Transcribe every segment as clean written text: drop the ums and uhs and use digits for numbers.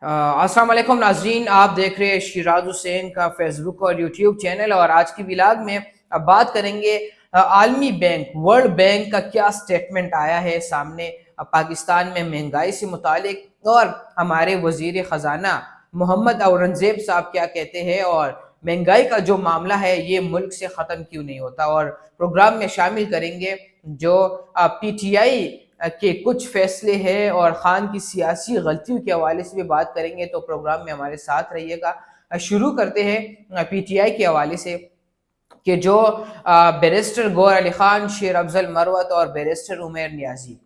अस्सलाम वालेकुम नाज़रीन, आप देख रहे हैं शिराज हुसैन का फेसबुक और यूट्यूब चैनल। और आज की व्लॉग में अब बात करेंगे आलमी बैंक वर्ल्ड बैंक का क्या स्टेटमेंट आया है सामने पाकिस्तान में महंगाई से मुतालिक, और हमारे वज़ीर ख़जाना मोहम्मद औरंगज़ेब साहब क्या कहते हैं, और महंगाई का जो मामला है ये मुल्क से ख़त्म क्यों नहीं होता। और प्रोग्राम में शामिल करेंगे जो PTI के कुछ फैसले हैं, और खान की सियासी गलतियों के हवाले से भी बात करेंगे। तो प्रोग्राम में हमारे साथ रहिएगा। शुरू करते हैं PTI के हवाले से कि जो बैरिस्टर गौहर अली खान, शेर अफजल मरवत और बैरिस्टर उमैर नियाजी,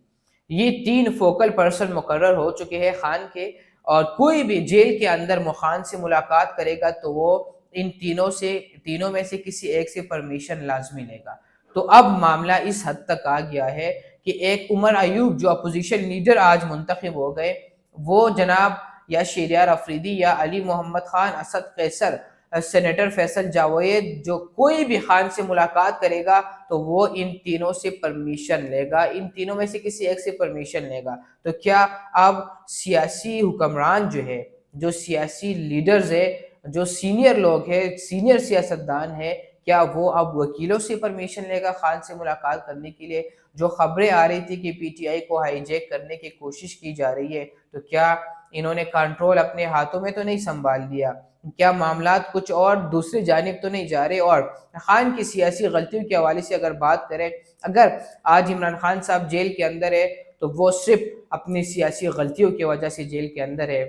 ये 3 फोकल पर्सन मुकर्रर हो चुके हैं खान के। और कोई भी जेल के अंदर खान से मुलाकात करेगा तो वो इन तीनों में से किसी एक से परमिशन लाजमी लेगा। तो अब मामला इस हद तक आ गया है कि एक उमर अयूब जो अपोजिशन लीडर आज मुंतखब हो गए, वो जनाब या शेरियार अफरीदी या अली मोहम्मद खान, असद कैसर, सेनेटर फैसल जावेद, जो कोई भी खान से मुलाकात करेगा तो वो इन तीनों से परमिशन लेगा, इन तीनों में से किसी एक से परमिशन लेगा। तो क्या अब सियासी हुक्मरान जो है, जो सियासी लीडर्स है, जो सीनियर लोग हैं, सीनियर सियासतदान है, क्या वो अब वकीलों से परमिशन लेगा खान से मुलाकात करने के लिए? जो खबरें आ रही थी कि PTI को हाईजैक करने की कोशिश की जा रही है, तो क्या इन्होंने कंट्रोल अपने हाथों में तो नहीं संभाल लिया? क्या मामलात कुछ और दूसरी जानिब तो नहीं जा रहे? और खान की सियासी गलतियों के हवाले से अगर बात करें, अगर आज इमरान खान साहब जेल के अंदर है तो वो सिर्फ अपनी सियासी गलतियों की वजह से जेल के अंदर है।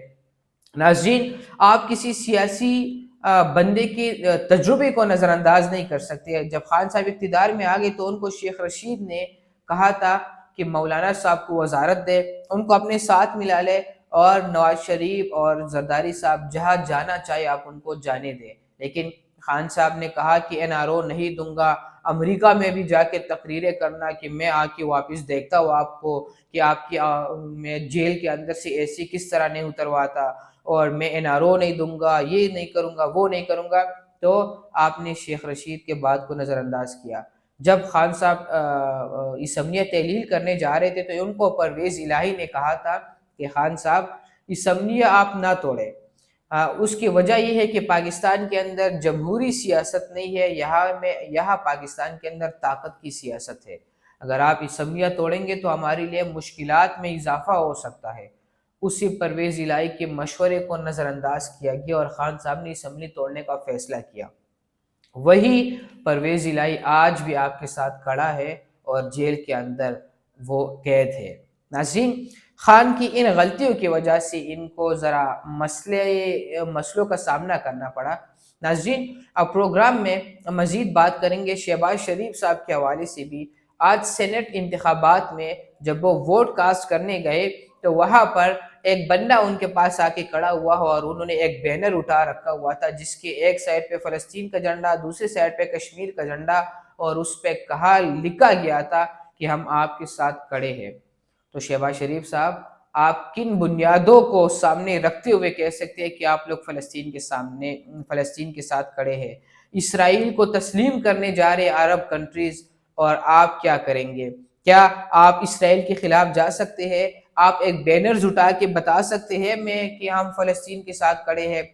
नाज़रीन, आप किसी सियासी बंदे के तजुर्बे को नज़रअंदाज नहीं कर सकते। जब खान साहब इक़्तिदार में आ गए तो उनको शेख रशीद ने कहा था कि मौलाना साहब को वजारत दे, उनको अपने साथ मिला ले, और नवाज शरीफ और जरदारी साहब जहाँ जाना चाहे आप उनको जाने दें। लेकिन खान साहब ने कहा कि NRO नहीं दूंगा, अमेरिका में भी जाके तकरीरें करना कि मैं आके वापस देखता हूँ आपको कि आपकी मैं जेल के अंदर से AC किस तरह नहीं उतरवाता, और मैं NRO नहीं दूंगा, ये नहीं करूंगा, वो नहीं करूंगा। तो आपने शेख रशीद के बात को नज़रअंदाज किया। जब खान साहब इसम्मिया तहलील करने जा रहे थे तो उनको परवेज़ इलाही ने कहा था कि खान साहब, इसम्मिया आप ना तोड़े। उसकी वजह यह है कि पाकिस्तान के अंदर जमहूरी सियासत नहीं है, यहाँ पाकिस्तान के अंदर ताकत की सियासत है। अगर आप इसम्मिया तोड़ेंगे तो हमारे लिए मुश्किलात में इजाफा हो सकता है। उसी परवेज़ इलाही के मशवरे को नज़रअंदाज किया गया और खान साहब ने इसम्बली तोड़ने का फैसला किया। वही परवेज़ इलाही आज भी आपके साथ खड़ा है और जेल के अंदर वो कैद है। नाज़रीन, खान की इन गलतियों की वजह से इनको ज़रा मसलों का सामना करना पड़ा। नाज़रीन, अब प्रोग्राम में मज़ीद बात करेंगे शहबाज शरीफ साहब के हवाले से भी। आज सेनेट इंतखाबात में जब वो वोट कास्ट करने गए तो वहाँ पर एक बंदा उनके पास आके खड़ा हुआ और उन्होंने एक बैनर उठा रखा हुआ था जिसके एक साइड पे फ़लस्तीन का झंडा, दूसरी साइड पे कश्मीर का झंडा, और उस पे लिखा गया था कि हम आपके साथ खड़े हैं। तो शहबाज शरीफ साहब, आप किन बुनियादों को सामने रखते हुए कह सकते हैं कि आप लोग फ़लस्तीन के साथ खड़े हैं? इसराइल को तस्लीम करने जा रहे अरब कंट्रीज़, और आप क्या करेंगे? क्या आप इसराइल के खिलाफ जा सकते हैं? आप एक बैनर्स उठा के बता सकते हैं मैं कि हम फ़लस्तीन के साथ खड़े हैं?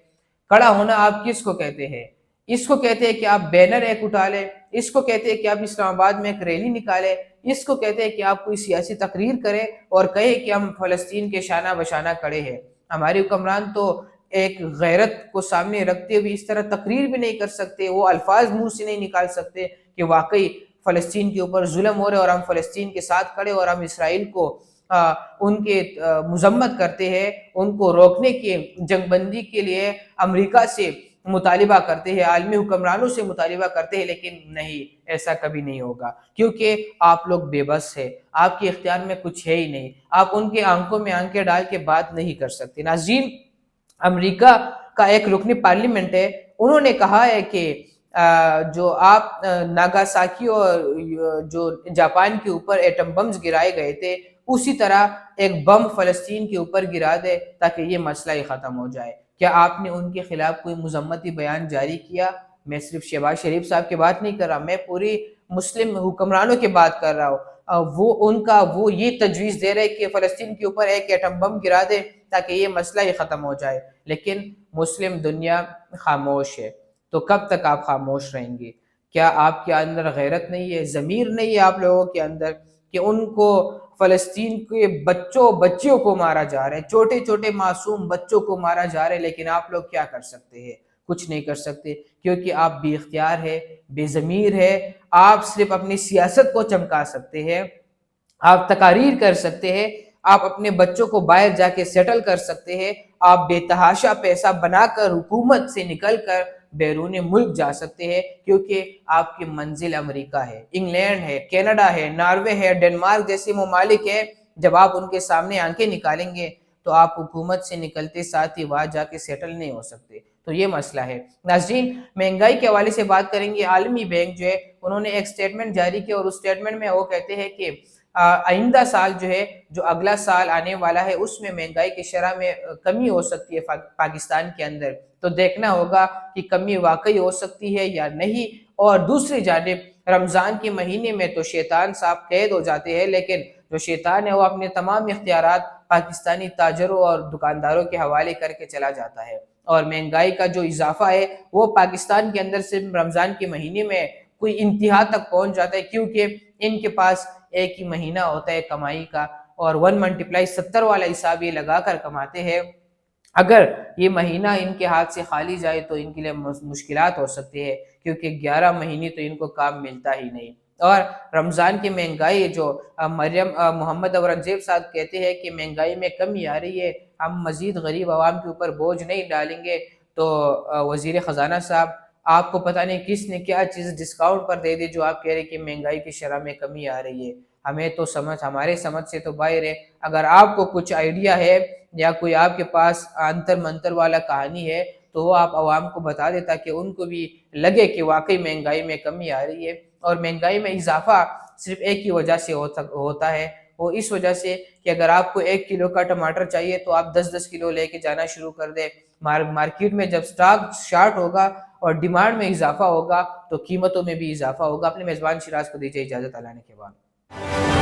खड़ा होना आप किसको कहते हैं? इसको कहते हैं कि आप बैनर एक उठा लें, इसको कहते हैं कि आप इस्लामाबाद में एक रैली निकालें, इसको कहते हैं कि आप कोई सियासी तकरीर करें और कहें कि हम फ़लस्तीन के शाना बशाना खड़े हैं। हमारे हुक्मरान तो एक गैरत को सामने रखते हुए इस तरह तकरीर भी नहीं कर सकते, वो अल्फाज मुंह से नहीं निकाल सकते कि वाकई फ़लस्तीन के ऊपर जुल्म हो रहे और हम फ़लस्तीन के साथ खड़े और हम इसराइल को उनके मजम्मत करते हैं, उनको रोकने के जंगबंदी के लिए अमेरिका से मुतालिबा करते हैं, आलमी हुक्मरानों से मुतालिबा करते हैं। लेकिन नहीं, ऐसा कभी नहीं होगा, क्योंकि आप लोग बेबस है, आपके इख्तियार में कुछ है ही नहीं, आप उनके आंखों में आंखें डाल के बात नहीं कर सकते। नाज़रीन, अमेरिका का एक रुकनी पार्लियामेंट है, उन्होंने कहा है कि जो आप नागासाकी और जो जापान के ऊपर एटम बम्स गिराए गए थे, उसी तरह एक बम फ़लस्तीन के ऊपर गिरा दे ताकि ये मसला ही ख़त्म हो जाए। क्या आपने उनके खिलाफ कोई मुज़म्मती बयान जारी किया? मैं सिर्फ शहबाज शरीफ साहब की बात नहीं कर रहा, मैं पूरी मुस्लिम हुक्मरानों की बात कर रहा हूँ। وہ یہ تجویز دے رہے کہ فلسطین کے اوپر ایک ایٹم بم گرا دے تاکہ یہ مسئلہ ہی ختم ہو جائے، لیکن مسلم دنیا خاموش ہے۔ تو کب تک آپ خاموش رہیں گے؟ کیا آپ کے اندر غیرت نہیں ہے، ضمیر نہیں ہے آپ لوگوں کے اندر کہ ان کو فلسطین کے بچیوں کو مارا جا رہا ہے، چھوٹے چھوٹے معصوم بچوں کو مارا جا رہا ہے، لیکن آپ لوگ کیا کر سکتے ہیں؟ کچھ نہیں کر سکتے، کیونکہ آپ بے اختیار ہے، بے ضمیر ہے۔ آپ صرف اپنی سیاست کو چمکا سکتے ہیں، آپ تقاریر کر سکتے ہیں، آپ اپنے بچوں کو باہر جا کے سیٹل کر سکتے ہیں، آپ بے تحاشا پیسہ بنا کر حکومت سے نکل کر بیرون ملک جا سکتے ہیں، کیونکہ آپ کی منزل امریکہ ہے، انگلینڈ ہے، کینیڈا ہے، ناروے ہے، ڈنمارک جیسے ممالک ہے۔ جب آپ ان کے سامنے آنکھیں نکالیں گے تو آپ حکومت سے نکلتے ساتھ ہی وہاں جا کے سیٹل نہیں ہو سکتے۔ تو یہ مسئلہ ہے۔ ناظرین، مہنگائی کے حوالے سے بات کریں گے۔ عالمی بینک جو ہے انہوں نے ایک سٹیٹمنٹ جاری کیا، اور اس سٹیٹمنٹ میں وہ کہتے ہیں کہ آئندہ سال جو ہے، جو اگلا سال آنے والا ہے، اس میں مہنگائی کی شرح میں کمی ہو سکتی ہے پاکستان کے اندر۔ تو دیکھنا ہوگا کہ کمی واقعی ہو سکتی ہے یا نہیں۔ اور دوسری جانب رمضان کے مہینے میں تو شیطان صاحب قید ہو جاتے ہیں، لیکن جو شیطان ہے وہ اپنے تمام اختیارات پاکستانی تاجروں اور دکانداروں کے حوالے کر کے چلا جاتا ہے، اور مہنگائی کا جو اضافہ ہے وہ پاکستان کے اندر صرف رمضان کے مہینے میں کوئی انتہا تک پہنچ جاتا ہے، کیونکہ ان کے پاس ایک ہی مہینہ ہوتا ہے کمائی کا، اور 1 × 70 والا حساب یہ لگا کر کماتے ہیں۔ اگر یہ مہینہ ان کے ہاتھ سے خالی جائے تو ان کے لیے مشکلات ہو سکتی ہے، کیونکہ 11 مہینے تو ان کو کام ملتا ہی نہیں۔ اور رمضان کی مہنگائی جو مریم محمد اورنگزیب صاحب کہتے ہیں کہ مہنگائی میں کمی آ رہی ہے، ہم مزید غریب عوام کے اوپر بوجھ نہیں ڈالیں گے، تو وزیر خزانہ صاحب آپ کو پتہ نہیں کس نے کیا چیز ڈسکاؤنٹ پر دے دی جو آپ کہہ رہے کہ مہنگائی کی شرح میں کمی آ رہی ہے۔ ہمیں تو ہمارے سمجھ سے تو باہر ہے۔ اگر آپ کو کچھ آئیڈیا ہے یا کوئی آپ کے پاس انتر منتر والا کہانی ہے تو وہ آپ عوام کو بتا دے، تاکہ ان کو بھی لگے کہ واقعی مہنگائی میں کمی آ رہی ہے۔ اور مہنگائی میں اضافہ صرف ایک ہی وجہ سے ہوتا ہے، وہ اس وجہ سے کہ اگر آپ کو 1 کلو کا ٹماٹر چاہیے تو آپ 10 کلو لے کے جانا شروع کر دیں۔ مارکیٹ میں جب سٹاک شارٹ ہوگا اور ڈیمانڈ میں اضافہ ہوگا تو قیمتوں میں بھی اضافہ ہوگا۔ اپنے میزبان شیراز کو دیجیے اجازت، اللہ نے کے بعد۔